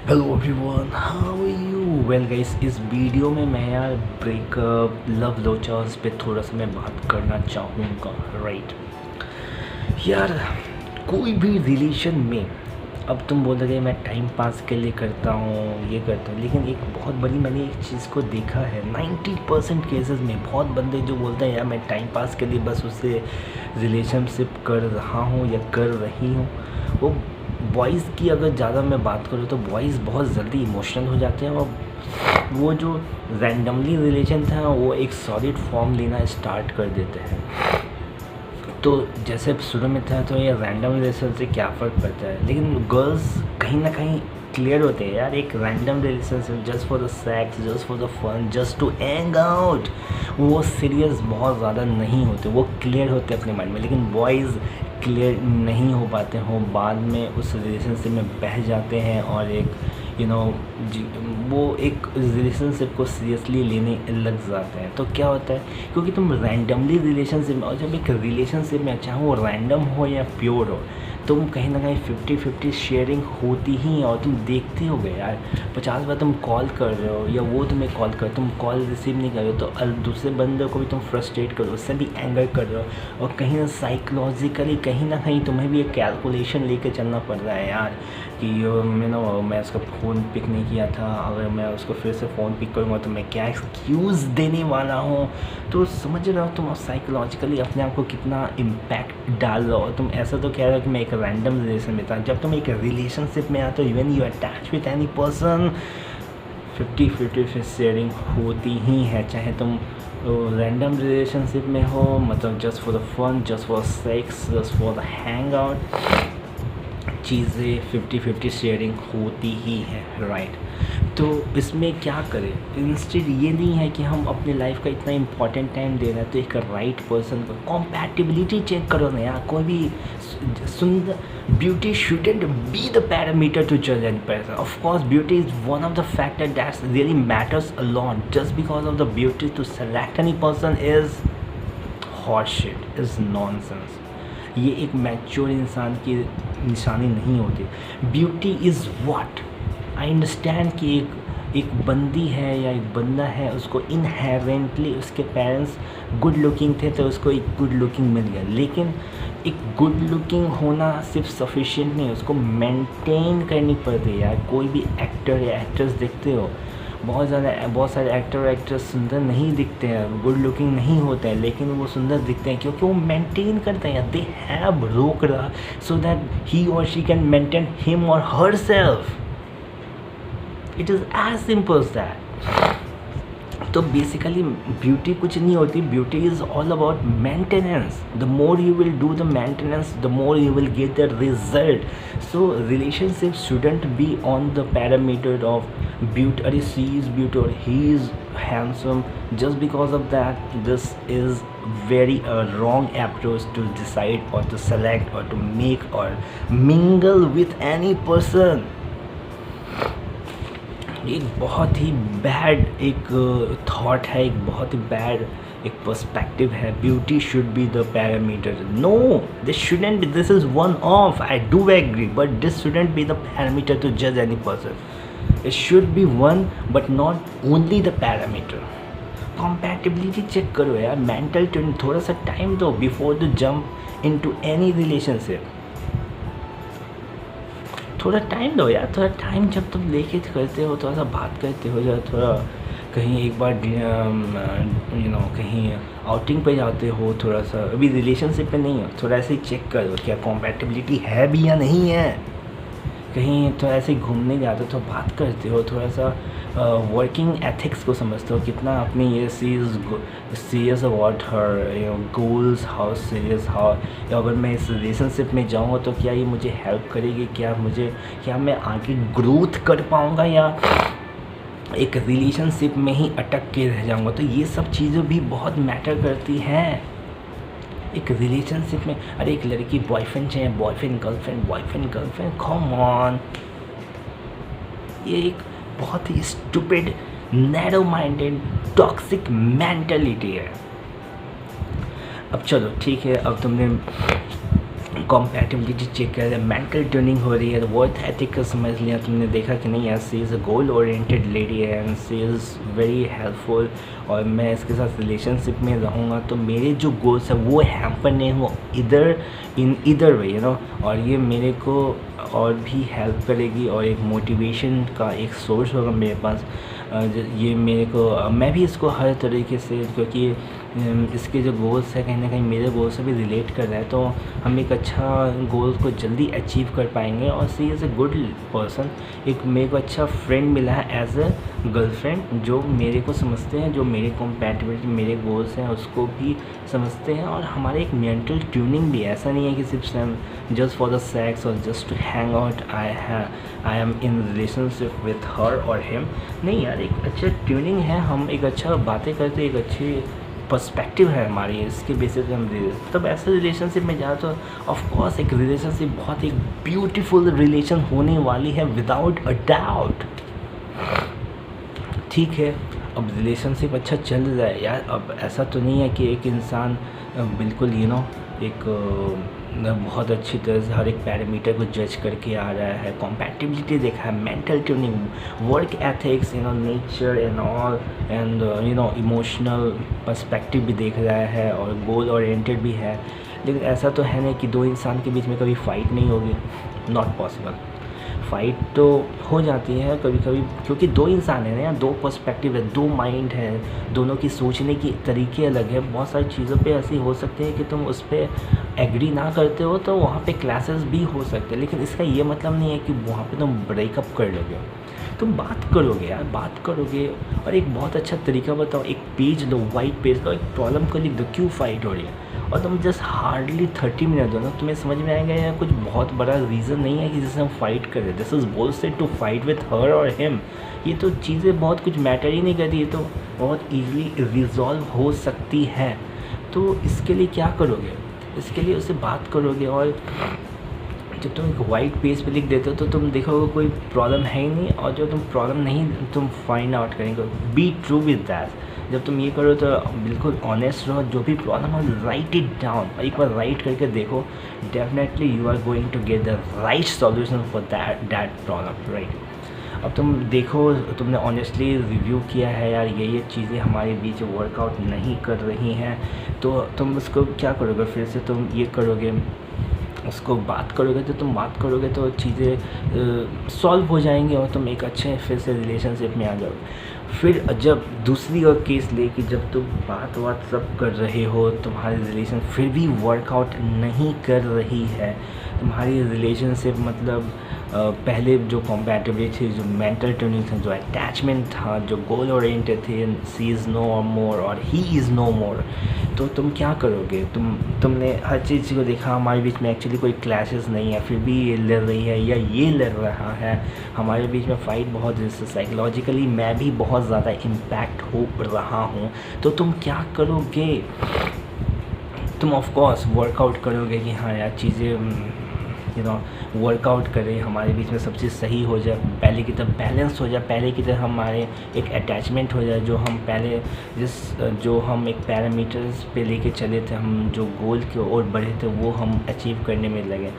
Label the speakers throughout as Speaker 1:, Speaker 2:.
Speaker 1: Hello everyone, how are you? Well guys, इस video में मैं यार ब्रेकअप, लव लोचास पे थोड़ा सा मैं बात करना चाहूँगा। राइट यार, कोई भी रिलेशन में अब तुम बोल रहे मैं टाइम पास के लिए करता हूँ, ये करता हूँ, लेकिन एक बहुत बड़ी मैंने एक चीज़ को देखा है 90% केसेस में। बहुत बंदे जो बोलते हैं यार मैं टाइम पास के लिए बस उससे रिलेशनशिप कर रहा हूँ या कर रही हूँ, वो बॉयज़ की अगर ज़्यादा मैं बात करूँ तो बॉयज़ बहुत जल्दी इमोशनल हो जाते हैं और वो जो रैंडमली रिलेशन था वो एक सॉलिड फॉर्म लेना स्टार्ट कर देते हैं। तो जैसे शुरू में था तो ये रैंडम रिलेशन से क्या फ़र्क पड़ता है, लेकिन गर्ल्स कहीं ना कहीं क्लियर होते हैं यार। एक random relationship just for the sex, just for the fun, just to hang out, वो सीरियस बहुत ज़्यादा नहीं होते, वो क्लियर होते अपने माइंड में। लेकिन बॉयज़ क्लियर नहीं हो पाते हो, बाद में उस रिलेशनशिप में बह जाते हैं और एक यू नो वो एक रिलेशनशिप को सीरियसली लेने लग जाते हैं। तो क्या होता है, क्योंकि तुम रैंडमली रिलेशनशिप में, और जब एक रिलेशनशिप में चाहे वो रैंडम हो या प्योर हो, तुम कहीं ना कहीं 50-50 शेयरिंग होती ही है। और तुम देखते हो गए यार, 50 बार तुम कॉल कर रहे हो या वो तुम्हें कॉल कर, तुम कॉल रिसीव नहीं कर रहे हो तो दूसरे बंदे को भी तुम फ्रस्ट्रेट करो, उससे भी एंगर कर रहे हो। और कहीं ना साइकोलॉजिकली कहीं ना कहीं तुम्हें भी एक कैलकुलेशन लेके चलना पड़ रहा है यार कि मैं उसका फ़ोन पिक नहीं किया था, अगर मैं उसको फिर से फ़ोन पिक करूँगा तो मैं क्या एक्सक्यूज़ देने वाला हूँ। तो समझ रहे हो तुम साइकोलॉजिकली अपने आप को कितना इम्पैक्ट डाल रहे हो। तुम ऐसा तो कह रहे हो कि मैं एक रैंडम रिलेशन में था, जब तुम एक रिलेशनशिप में आते हो, even you attach with any person, 50-50 sharing होती ही है। चाहे तुम रैंडम रिलेशनशिप में हो, मतलब just for the fun, just for sex, just for the hang out, चीज़ें 50-50 शेयरिंग होती ही है। राइट, तो इसमें क्या करें? इंस्टेड ये नहीं है कि हम अपने लाइफ का इतना इंपॉर्टेंट टाइम दे रहे हैं तो एक राइट पर्सन को कॉम्पैटिबिलिटी चेक करो ना यार। कोई भी सुंदर, beauty shouldn't be the parameter to जज any person. Of course beauty is one of the factor that's really matters a lot. Just because of the beauty to select any person is hot shit, is nonsense. ये एक mature इंसान की निशानी नहीं होती। Beauty is what I understand कि एक बंदी है या एक बंदा है, उसको इनहेरेंटली उसके पेरेंट्स गुड लुकिंग थे तो उसको एक गुड लुकिंग मिल गया। लेकिन एक गुड लुकिंग होना सिर्फ सफिशिएंट नहीं, उसको मेंटेन करनी पड़ती है यार। कोई भी एक्टर या एक्ट्रेस देखते हो, बहुत सारे एक्टर और एक्ट्रेस सुंदर नहीं दिखते हैं, गुड लुकिंग नहीं होते हैं, लेकिन वो सुंदर दिखते हैं क्योंकि वो मेंटेन करते हैं। दे हैव रोक रहा सो दैट ही और शी कैन मेंटेन हिम और herself. It is as simple as that. तो बेसिकली ब्यूटी कुछ नहीं होती, beauty is all about maintenance. The more you will do the maintenance, the more you will get the result. So relationship shouldn't be on the parameter of beauty, अरे she is beauty or he is handsome. Just because of that, this is very wrong approach to decide or to select or to make or mingle with any person. एक बहुत ही bad एक thought है, एक बहुत ही bad एक perspective है। Beauty should be the parameter. No, this shouldn't be, this is one of, I do agree, but this shouldn't be the parameter to जज any person. It should be one but not only the parameter. Compatibility check करो यार, mental थोड़ा सा time दो before the jump into any relationship. थोड़ा time दो यार, थोड़ा टाइम जब तुम लेके करते हो, थोड़ा सा बात करते हो, या थोड़ा कहीं एक बार कहीं आउटिंग पे जाते हो, थोड़ा सा अभी रिलेशनशिप पे नहीं हो, थोड़ा ऐसे ही चेक करो क्या कॉम्पैटिबिलिटी है भी या नहीं है। कहीं तो ऐसे ही घूमने जाते हो तो बात करते हो, थोड़ा सा वर्किंग एथिक्स को समझते हो, कितना अपनी ये serious about her goals, how serious, how अगर मैं इस रिलेशनशिप में जाऊँगा तो क्या ये मुझे हेल्प करेगी, क्या मैं आगे ग्रोथ कर पाऊँगा, या एक रिलेशनशिप में ही अटक के रह जाऊँगा। तो ये सब चीज़ें भी बहुत मैटर करती हैं एक रिलेशनशिप में। अरे एक लड़की बॉयफ्रेंड चाहिए, बॉयफ्रेंड गर्लफ्रेंड, कम ऑन। ये एक बहुत ही stupid, narrow minded, toxic mentality है। अब चलो ठीक है, अब तुमने कॉम्पैटिबिलिटी चेक कर रहे हैं, मेंटल ट्यूनिंग हो रही है, वर्थ एथिक का समझ लिया तुमने, देखा कि नहीं यार she is a goal oriented lady है and she is very helpful, और मैं इसके साथ रिलेशनशिप में रहूँगा तो मेरे जो गोल्स है वो हैम्पर नहीं हो इधर वे और ये मेरे को और भी हेल्प करेगी और एक मोटिवेशन का एक सोर्स होगा मेरे पास। ये मेरे को मैं भी इसको हर तरीके से, क्योंकि इसके जो गोल्स है कहीं ना कहीं मेरे गोल से भी रिलेट कर रहा है, तो हम एक अच्छा गोल को जल्दी अचीव कर पाएंगे। और सी इज़ अ गुड पर्सन, एक मेरे को अच्छा फ्रेंड मिला है एज अ गर्लफ्रेंड, जो मेरे को समझते हैं, जो मेरे कॉम्पैटिबिलिटी मेरे गोल्स हैं उसको भी समझते हैं, और हमारे एक मेंटल ट्यूनिंग भी है। ऐसा नहीं है कि सिर्फ जस्ट फॉर द सेक्स और just to hang out I am in relationship with her और हिम, नहीं यार, एक अच्छा ट्यूनिंग है, हम एक अच्छा बातें करते, एक अच्छी पर्सपेक्टिव है हमारी, इसके बेसिस पे हम तब ऐसे रिलेशनशिप में जाए तो ऑफ कोर्स एक रिलेशनशिप बहुत एक ब्यूटीफुल रिलेशन होने वाली है विदाउट अ डाउट। ठीक है, अब रिलेशनशिप अच्छा चल रहा है यार, अब ऐसा तो नहीं है कि एक इंसान बिल्कुल एक बहुत अच्छी तरह से हर एक पैरामीटर को जज करके आ रहा है, कॉम्पैटिबिलिटी देखा है, mental tuning, work ethics, nature and all, and emotional perspective भी देख रहा है और गोल ओरिएंटेड भी है। लेकिन ऐसा तो है नहीं कि दो इंसान के बीच में कभी फाइट नहीं होगी, नॉट पॉसिबल। फ़ाइट तो हो जाती है कभी कभी, क्योंकि दो इंसान है ना यार, दो पर्सपेक्टिव है, दो माइंड है, दोनों की सोचने की तरीके अलग है। बहुत सारी चीज़ों पे ऐसी हो सकती है कि तुम उस पर एग्री ना करते हो तो वहाँ पे क्लासेस भी हो सकते हैं, लेकिन इसका ये मतलब नहीं है कि वहाँ पे तुम ब्रेकअप कर लोगे। तुम बात करोगे यार, बात करोगे, और एक बहुत अच्छा तरीका बताओ, एक पेज लो, वाइट पेज लो, एक प्रॉब्लम को लिख दो, क्यों फाइट हो रही है, और तुम जस्ट हार्डली 30 मिनट दो ना, तुम्हें समझ में आएगा यार कुछ बहुत बड़ा रीज़न नहीं है कि जिससे हम फाइट करें। This is bullshit to fight with her और हिम, ये तो चीज़ें बहुत कुछ मैटर ही नहीं करती, ये तो बहुत ईजिली रिजॉल्व हो सकती है। तो इसके लिए क्या करोगे, इसके लिए उससे बात करोगे, और जब तुम एक वाइट पेज पे लिख देते हो तो तुम देखोगे कोई प्रॉब्लम है ही नहीं, और जो तुम प्रॉब्लम नहीं तुम फाइंड आउट करेंगे, बी ट्रू विद दैट। जब तुम ये करो तो बिल्कुल ऑनेस्ट रहो, जो भी प्रॉब्लम हो राइट इट डाउन, एक बार राइट करके देखो, definitely you are going to get the right solution for that problem, right. अब तुम देखो, तुमने ऑनेस्टली रिव्यू किया है यार, ये चीज़ें हमारे बीच वर्कआउट नहीं कर रही हैं, तो तुम उसको क्या करोगे, फिर से तुम ये करोगे, उसको बात करोगे, तो तुम बात करोगे तो चीज़ें सॉल्व हो जाएंगी और तुम एक अच्छे फिर से रिलेशनशिप में आ जाओगे। फिर जब दूसरी और केस ले कि जब तुम बात सब कर रहे हो, तुम्हारी रिलेशन फिर भी वर्कआउट नहीं कर रही है, तुम्हारी रिलेशनशिप मतलब पहले जो कॉम्पैटिबिलिटी थी, जो मेंटल ट्यूनिंग था, जो अटैचमेंट था, जो गोल ओरिएंटेड थे, सी इज़ नो मोर और ही इज़ नो मोर, तो तुम क्या करोगे। तुमने हर चीज़ को देखा, हमारे बीच में एक्चुअली कोई क्लैशेस नहीं है, फिर भी ये लड़ रही है या ये लड़ रहा है, हमारे बीच में फ़ाइट बहुत, जैसे साइकोलॉजिकली मैं भी बहुत ज़्यादा इम्पैक्ट हो रहा हूँ, तो तुम क्या करोगे। तुम ऑफ कोर्स वर्कआउट करोगे कि हाँ यार चीज़ें वर्कआउट करें, हमारे बीच में सब चीज़ सही हो जाए, पहले की तरह बैलेंस हो जाए, पहले की तरह हमारे एक अटैचमेंट हो जाए, जो हम पहले जो हम एक पैरामीटर्स पे लेके चले थे, हम जो गोल की ओर बढ़े थे वो हम अचीव करने में लगे।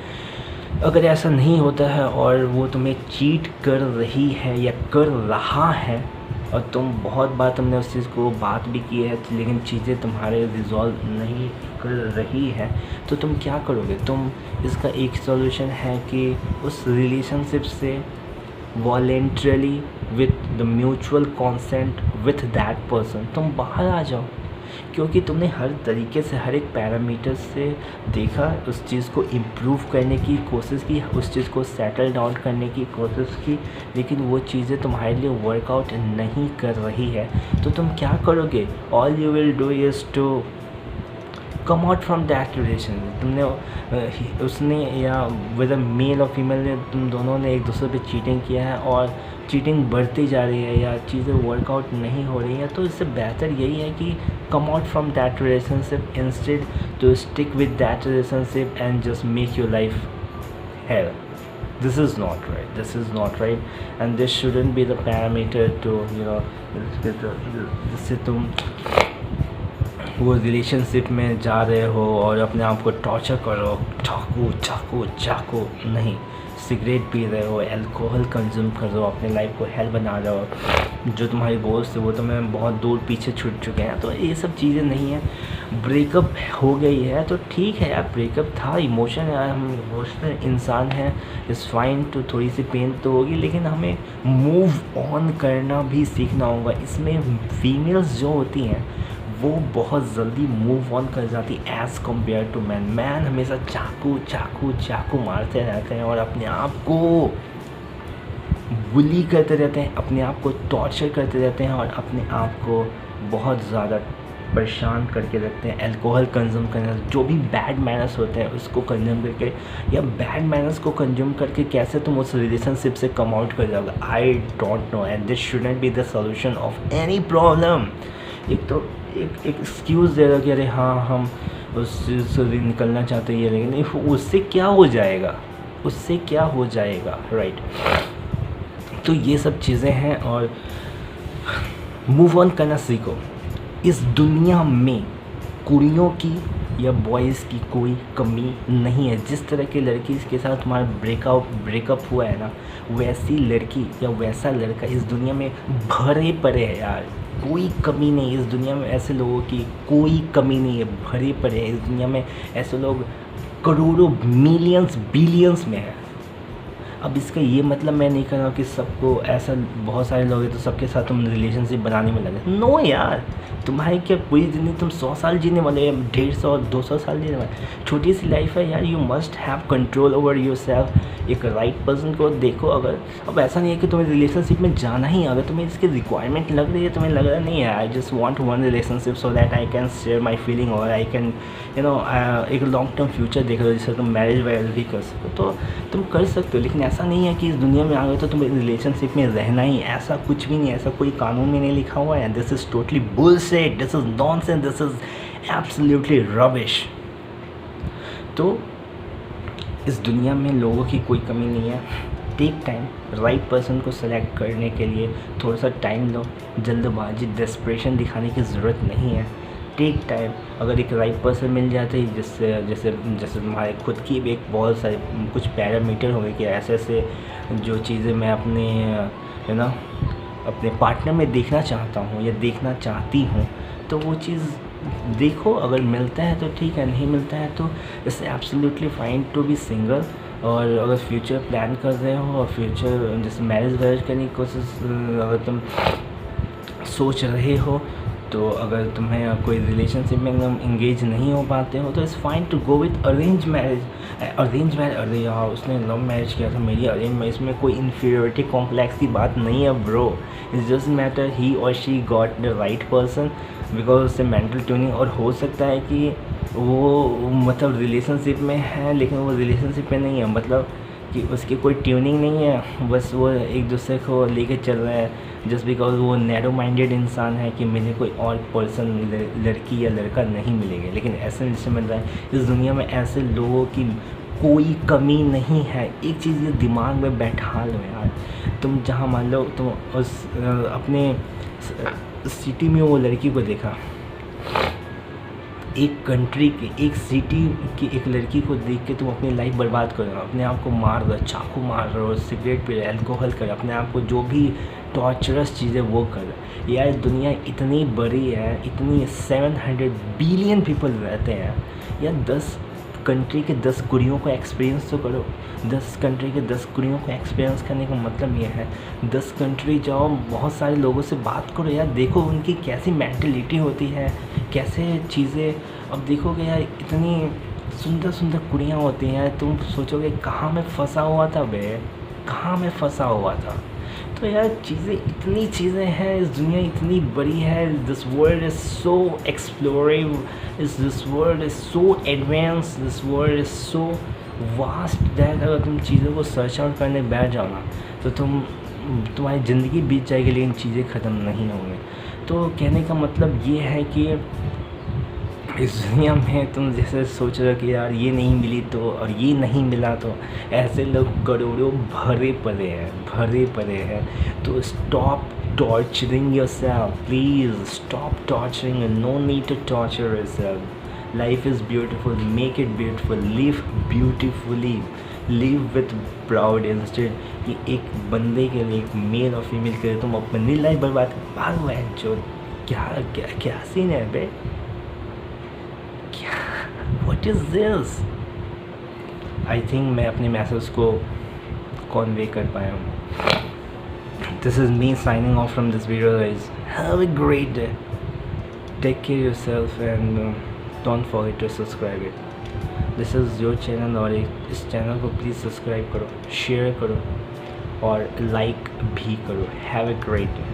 Speaker 1: अगर ऐसा नहीं होता है और वो तुम्हें चीट कर रही है या कर रहा है, और तुम बहुत बार तुमने उस चीज़ को बात भी की है, लेकिन चीज़ें तुम्हारे रिजॉल्व नहीं कर रही है, तो तुम क्या करोगे। तुम इसका एक सॉल्यूशन है कि उस रिलेशनशिप से voluntarily with the mutual consent with that person तुम बाहर आ जाओ, क्योंकि तुमने हर तरीके से हर एक पैरामीटर से देखा, उस चीज़ को इम्प्रूव करने की कोशिश की, उस चीज़ को सेटल डाउन करने की कोशिश की, लेकिन वो चीज़ें तुम्हारे लिए वर्कआउट नहीं कर रही है, तो तुम क्या करोगे। All you will do is to come out from that relation. तुमने उसने या विद अ मेल और फीमेल ने, तुम दोनों ने एक दूसरे पे चीटिंग किया है और चीटिंग बढ़ती जा रही है या चीज़ें वर्कआउट नहीं हो रही हैं, तो इससे बेहतर यही है कि come out from that relationship instead to stick with that relationship and just make your life hell. This is not right. This is not right, and this shouldn't be the parameter to जिससे तुम वो relationship में जा रहे हो और अपने आप को टॉर्चर करो, चाकू चाकू चाकू नहीं, सिगरेट पी रहे हो, अल्कोहल कंज्यूम कर रहे हो, अपने लाइफ को हेल बना रहे हो, जो तुम्हारे गोल्स थे वो तुम्हें बहुत दूर पीछे छूट चुके हैं। तो ये सब चीज़ें नहीं है। ब्रेकअप हो गई है तो ठीक है यार, ब्रेकअप था, इमोशन है, हम इमोशनल इंसान हैं, इज़ फाइन। तो थोड़ी सी पेन तो होगी, लेकिन हमें मूव ऑन करना भी सीखना होगा। इसमें फीमेल्स जो होती हैं वो बहुत जल्दी मूव ऑन कर जाती as compare to man. Man हमेशा चाकू चाकू चाकू मारते रहते हैं और अपने आप को बुली करते रहते हैं, अपने आप को टॉर्चर करते रहते हैं और अपने आप को बहुत ज़्यादा परेशान करके रखते हैं। अल्कोहल कंज्यूम करना, जो भी बैड मैनर्स होते हैं उसको कंज्यूम करके, या बैड मैनर्स को कंज्यूम करके कैसे तुम उस रिलेशनशिप से कम आउट कर जाओगे, I don't know. And this shouldn't be the solution of any problem. एक तो एक एक्सक्यूज़ दे रहा कि अरे हाँ हम उस चीज़ से निकलना चाहते हैं, लेकिन उससे क्या हो जाएगा, उससे क्या हो जाएगा, राइट। तो ये सब चीज़ें हैं और मूव ऑन करना सीखो। इस दुनिया में कुड़ियों की या बॉयज़ की कोई कमी नहीं है। जिस तरह की लड़की के साथ तुम्हारा ब्रेकअप हुआ है ना, वैसी लड़की या वैसा लड़का इस दुनिया में भरे पड़े है यार, कोई कमी नहीं है इस दुनिया में। ऐसे लोगों की कोई कमी नहीं है, भरे पड़े हैं इस दुनिया में। ऐसे लोग करोड़ों, मिलियंस, बिलियंस में है। अब इसका ये मतलब मैं नहीं कर रहा हूँ कि सबको, ऐसा बहुत सारे लोग हैं तो सबके साथ तुम रिलेशनशिप बनाने में लगे। नो यार, तुम्हारी क्या पूरी ज़िंदगी तुम 100 साल जीने वाले, 150 200 साल जीने वाले, छोटी सी लाइफ है यार। You must have control over your self. एक राइट पर्सन को देखो। अगर अब ऐसा नहीं है कि तुम्हें रिलेशनशिप में जाना ही, अगर तुम्हें इसकी रिक्वायरमेंट लग रही है, तुम्हें लग रहा नहीं है I just want one relationship so that I can share my feeling और आई कैन एक लॉन्ग टर्म फ्यूचर देख रहे हो जिससे तुम मैरिज वैरिज भी कर सको, तो तुम कर सकते हो। लेकिन ऐसा नहीं है कि इस दुनिया में आ गए तो तुम्हें रिलेशनशिप में रहना ही, ऐसा कुछ भी नहीं, ऐसा कोई कानून में नहीं लिखा हुआ है। This is totally bullshit, this is nonsense, this is absolutely rubbish. तो इस दुनिया में लोगों की कोई कमी नहीं है। टेक टाइम, राइट पर्सन को सेलेक्ट करने के लिए थोड़ा सा टाइम लो। जल्दबाजी, डेस्परेशन दिखाने की ज़रूरत नहीं है। Take time. अगर एक राइट पर्सन मिल जाते हैं जिससे जैसे जैसे तुम्हारे खुद की भी एक बहुत सारे कुछ पैरामीटर होंगे कि ऐसे ऐसे जो चीज़ें मैं अपने अपने पार्टनर में देखना चाहता हूँ या देखना चाहती हूँ, तो वो चीज़ देखो। अगर मिलता है तो ठीक है, नहीं मिलता है तो it's absolutely fine to be single. और अगर फ्यूचर प्लान कर रहे हो और फ्यूचर जैसे मैरिज वैरिज करने की कोशिश अगर तुम सोच रहे हो, तो अगर तुम्हें कोई रिलेशनशिप में एकदम इंगेज नहीं हो पाते हो तो it's fine to go with arrange marriage. अरे यार उसने लव मैरिज किया था, मेरी अरेंज मैरिज, इसमें कोई इन्फीरियरिटी कॉम्प्लेक्स की बात नहीं है ब्रो। इट्स जस्ट मैटर ही और she got the right person, because उससे मेंटल ट्यूनिंग। और हो सकता है कि वो मतलब रिलेशनशिप में है लेकिन वो रिलेशनशिप में नहीं है, मतलब कि उसकी कोई ट्यूनिंग नहीं है, बस वो एक दूसरे को लेके चल रहे हैं जस्ट बिकॉज वो नैरो माइंडेड इंसान है कि मुझे कोई और पर्सन, लड़की या लड़का नहीं मिलेगा। लेकिन ऐसे जैसे मिल रहा है इस दुनिया में, ऐसे लोगों की कोई कमी नहीं है। एक चीज़ ये दिमाग में बैठा लो यार, तुम जहाँ मान लो तुम उस अपने सिटी में वो लड़की को देखा, एक कंट्री के, एक सिटी की एक लड़की को देख के तुम अपनी लाइफ बर्बाद कर रहे हो, अपने आप को मार रहे हो, चाकू मार रहे हो, सिगरेट पी रहे हो, अल्कोहल कर, अपने आप को जो भी टॉर्चरस चीज़ें वो कर। यार दुनिया इतनी बड़ी है, इतनी 700 बिलियन पीपल रहते हैं यार। 10 कंट्री के 10 कुड़ियों को एक्सपीरियंस तो करो। 10 कंट्री के 10 कुड़ियों को एक्सपीरियंस करने का मतलब ये है 10 कंट्री जाओ, बहुत सारे लोगों से बात करो यार, देखो उनकी कैसी मेंटलिटी होती है, कैसे चीज़ें। अब देखोगे यार इतनी सुंदर सुंदर कुड़ियाँ होती हैं, तुम सोचोगे कहाँ मैं फंसा हुआ था बे, कहाँ मैं फंसा हुआ था। तो यार चीज़ें, इतनी चीज़ें हैं, इस दुनिया इतनी बड़ी है। This world is so explorative, this world is so advance, this world is so vast that अगर तुम चीज़ों को सर्च आउट करने बैठ जाओ ना तो तुम्हारी ज़िंदगी बीत जाएगी लेकिन चीज़ें ख़त्म नहीं होंगी। तो कहने का मतलब ये है कि इस दुनिया में तुम जैसे सोच रहे हो कि यार ये नहीं मिली तो और ये नहीं मिला, तो ऐसे लोग करोड़ों भरे पड़े हैं। तो stop torturing yourself. Please stop torturing, and no need to torture yourself. Life is beautiful, make it beautiful, live beautifully, live with proud instead कि एक बंदे के लिए, एक मेल और फीमेल के लिए तुम अपनी लाइफ बर्बाद भागो है जो क्या क्या क्या सीन है बे, क्या what is this. I think मैं अपने मैसेज को कॉन्वे कर पाया हूँ। This is me signing off from this video, guys. Have a great day. Take care of yourself and don't forget to subscribe it. This is your channel और इस channel को please subscribe करो, share करो और like भी करो। Have a great day.